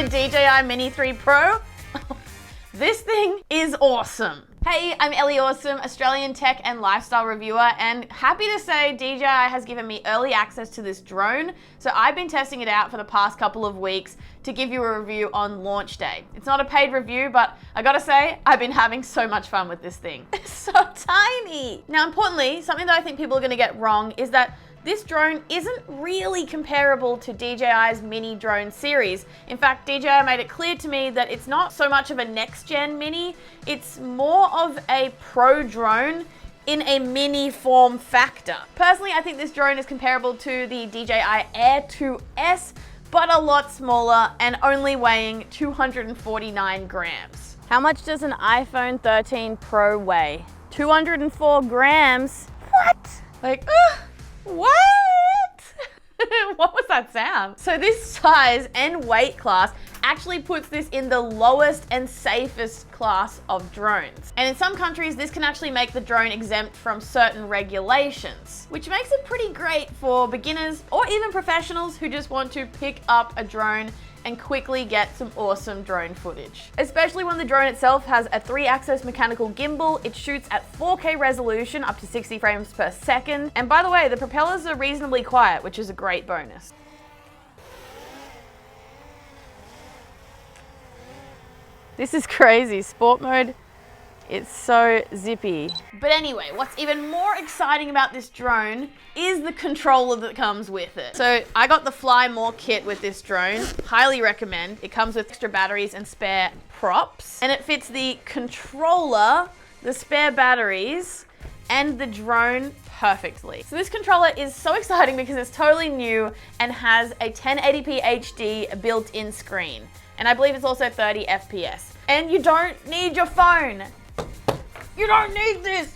DJI Mini 3 Pro. This thing is awesome. Hey, I'm Ellie Awesome, Australian tech and lifestyle reviewer, and happy to say DJI has given me early access to this drone, so I've been testing it out for the past couple of weeks to give you a review on launch day. It's not a paid review, but I gotta say, I've been having so much fun with this thing. It's so tiny. Now, importantly, something that I think people are gonna get wrong is that this drone isn't really comparable to DJI's Mini drone series. In fact, DJI made it clear to me that it's not so much of a next-gen Mini, it's more of a pro drone in a mini form factor. Personally, I think this drone is comparable to the DJI Air 2S, but a lot smaller and only weighing 249 grams. How much does an iPhone 13 Pro weigh? 204 grams? What? Like, what? What was that sound? So this size and weight class actually puts this in the lowest and safest class of drones. And in some countries, this can actually make the drone exempt from certain regulations, which makes it pretty great for beginners or even professionals who just want to pick up a drone and quickly get some awesome drone footage. Especially when the drone itself has a 3-axis mechanical gimbal, it shoots at 4K resolution up to 60 frames per second. And by the way, the propellers are reasonably quiet, which is a great bonus. This is crazy. Sport mode, it's so zippy. But anyway, what's even more exciting about this drone is the controller that comes with it. So I got the Fly More kit with this drone. Highly recommend. It comes with extra batteries and spare props. And it fits the controller, the spare batteries, and the drone perfectly. So this controller is so exciting because it's totally new and has a 1080p HD built-in screen. And I believe it's also 30 FPS. And you don't need your phone. You don't need this.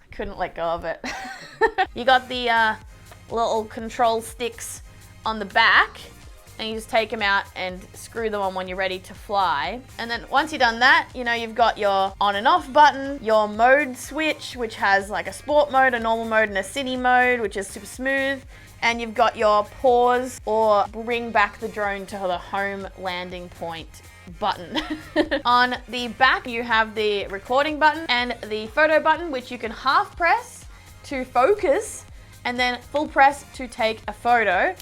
I couldn't let go of it. You got the little control sticks on the back, and you just take them out and screw them on when you're ready to fly. And then once you've done that, you know, you've got your on and off button, your mode switch, which has like a sport mode, a normal mode, and a city mode, which is super smooth. And you've got your pause or bring back the drone to the home landing point button. On the back, you have the recording button and the photo button, which you can half press to focus and then full press to take a photo.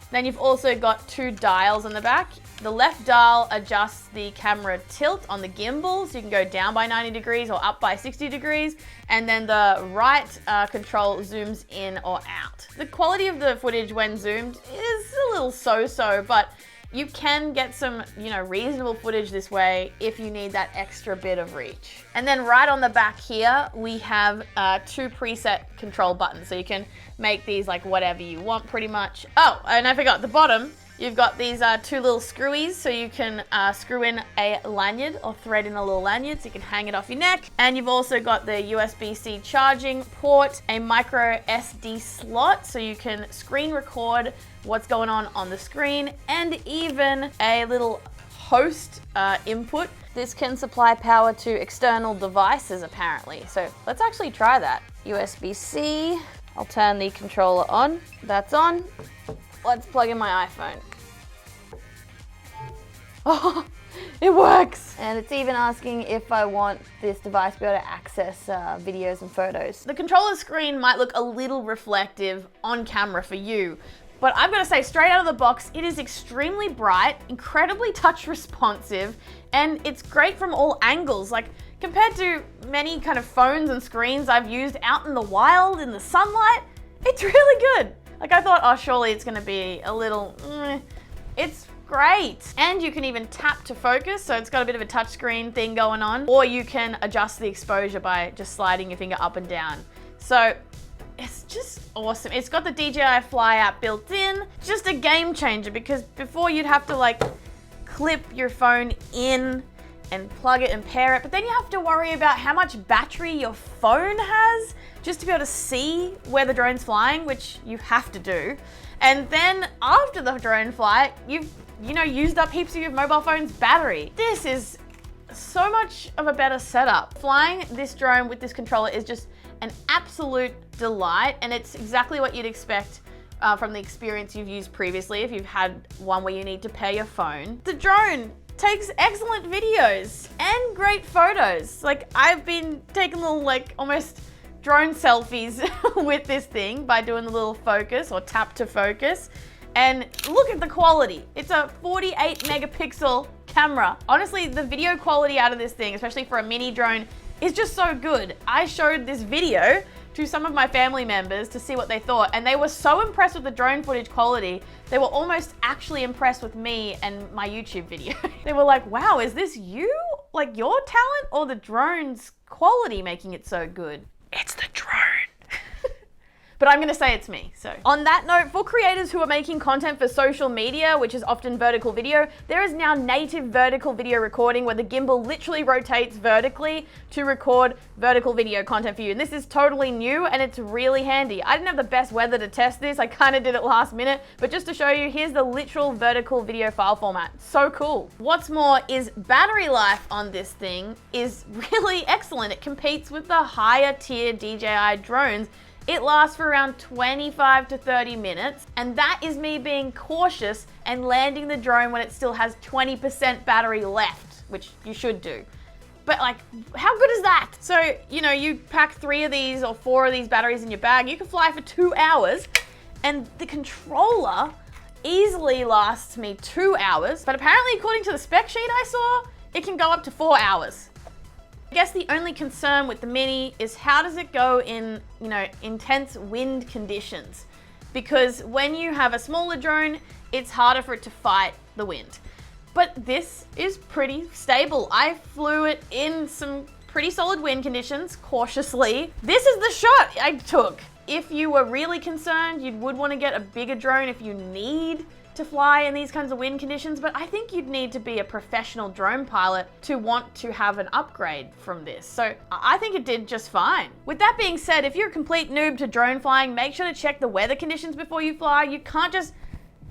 Then you've also got 2 dials on the back. The left dial adjusts the camera tilt on the gimbal, so you can go down by 90 degrees or up by 60 degrees. And then the right control zooms in or out. The quality of the footage when zoomed is a little so-so, but you can get some, reasonable footage this way if you need that extra bit of reach. And then right on the back here, we have 2 preset control buttons. So you can make these like whatever you want pretty much. Oh, and I forgot the bottom. You've got these 2 little screwies, so you can screw in a lanyard or thread in a little lanyard so you can hang it off your neck. And you've also got the USB-C charging port, a micro SD slot so you can screen record what's going on the screen, and even a little host input. This can supply power to external devices apparently. So let's actually try that. USB-C, I'll turn the controller on. That's on. Let's plug in my iPhone. Oh, it works! And it's even asking if I want this device to be able to access videos and photos. The controller screen might look a little reflective on camera for you, but I've got to say, straight out of the box, it is extremely bright, incredibly touch responsive, and it's great from all angles. Like, compared to many kind of phones and screens I've used out in the wild, in the sunlight, it's really good. Like, I thought, oh, surely it's gonna be a little, It's great. And you can even tap to focus, so it's got a bit of a touchscreen thing going on, or you can adjust the exposure by just sliding your finger up and down. So it's just awesome. It's got the DJI Fly app built in, just a game changer, because before you'd have to like clip your phone in and plug it and pair it, but then you have to worry about how much battery your phone has just to be able to see where the drone's flying, which you have to do. And then after the drone flight, you've used up heaps of your mobile phone's battery. This is so much of a better setup. Flying this drone with this controller is just an absolute delight, and it's exactly what you'd expect from the experience you've used previously, if you've had one where you need to pair your phone. The drone takes excellent videos and great photos. Like, I've been taking little, like, almost drone selfies with this thing by doing the little focus or tap to focus. And look at the quality. It's a 48 megapixel camera. Honestly, the video quality out of this thing, especially for a mini drone, is just so good. I showed this video to some of my family members to see what they thought, and they were so impressed with the drone footage quality, they were almost actually impressed with me and my YouTube video. They were like, wow, is this you? Like, your talent or the drone's quality making it so good? It's the drone. But I'm gonna say it's me, so. On that note, for creators who are making content for social media, which is often vertical video, there is now native vertical video recording where the gimbal literally rotates vertically to record vertical video content for you. And this is totally new and it's really handy. I didn't have the best weather to test this. I kind of did it last minute, but just to show you, here's the literal vertical video file format. So cool. What's more is battery life on this thing is really excellent. It competes with the higher tier DJI drones. It lasts for around 25 to 30 minutes, and that is me being cautious and landing the drone when it still has 20% battery left, which you should do. But like, how good is that? So, you know, you pack 3 of these or 4 of these batteries in your bag, you can fly for 2 hours, and the controller easily lasts me 2 hours, but apparently according to the spec sheet I saw, it can go up to 4 hours. I guess the only concern with the Mini is how does it go in, you know, intense wind conditions? Because when you have a smaller drone, it's harder for it to fight the wind. But this is pretty stable. I flew it in some pretty solid wind conditions, cautiously. This is the shot I took. If you were really concerned, you would want to get a bigger drone if you need to fly in these kinds of wind conditions, but I think you'd need to be a professional drone pilot to want to have an upgrade from this. So I think it did just fine. With that being said, if you're a complete noob to drone flying, make sure to check the weather conditions before you fly. You can't just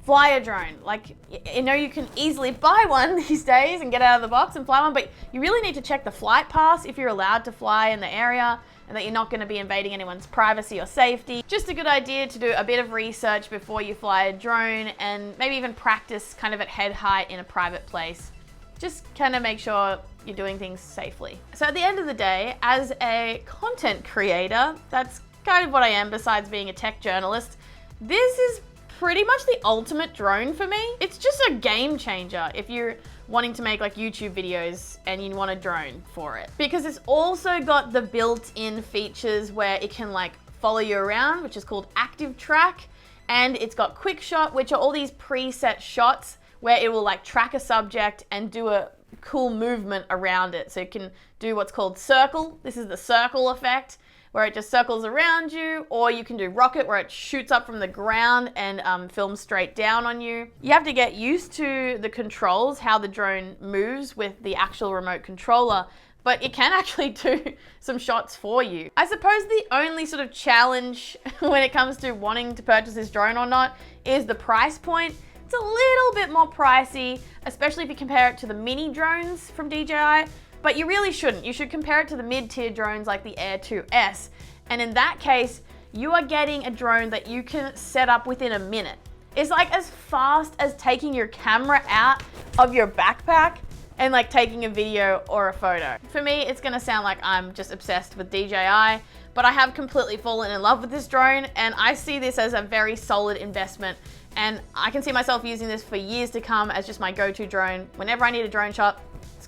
fly a drone. Like, you know, you can easily buy one these days and get out of the box and fly one, but you really need to check the flight pass if you're allowed to fly in the area, and that you're not going to be invading anyone's privacy or safety. Just a good idea to do a bit of research before you fly a drone, and maybe even practice kind of at head height in a private place. Just kind of make sure you're doing things safely. So at the end of the day, as a content creator, that's kind of what I am besides being a tech journalist, this is pretty much the ultimate drone for me. It's just a game changer if you're wanting to make like YouTube videos and you want a drone for it. Because it's also got the built-in features where it can like follow you around, which is called active track. And it's got quick shot, which are all these preset shots where it will like track a subject and do a cool movement around it. So you can do what's called circle. This is the circle effect, where it just circles around you, or you can do rocket, where it shoots up from the ground and films straight down on you. You have to get used to the controls, how the drone moves with the actual remote controller, but it can actually do some shots for you. I suppose the only sort of challenge when it comes to wanting to purchase this drone or not is the price point. It's a little bit more pricey, especially if you compare it to the mini drones from DJI. But you really shouldn't. You should compare it to the mid-tier drones like the Air 2S. And in that case, you are getting a drone that you can set up within a minute. It's like as fast as taking your camera out of your backpack and like taking a video or a photo. For me, it's gonna sound like I'm just obsessed with DJI, but I have completely fallen in love with this drone, and I see this as a very solid investment. And I can see myself using this for years to come as just my go-to drone. Whenever I need a drone shot,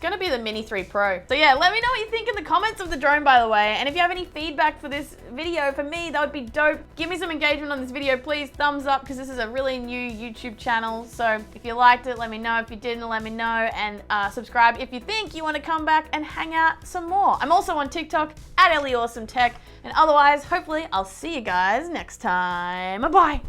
gonna be the Mini 3 Pro. So yeah, let me know what you think in the comments of the drone, by the way. And if you have any feedback for this video for me, that would be dope. Give me some engagement on this video, please. Thumbs up, because this is a really new YouTube channel. So if you liked it, let me know. If you didn't, let me know. And subscribe if you think you want to come back and hang out some more. I'm also on TikTok @EllieAwesomeTech. And otherwise, hopefully I'll see you guys next time. Bye.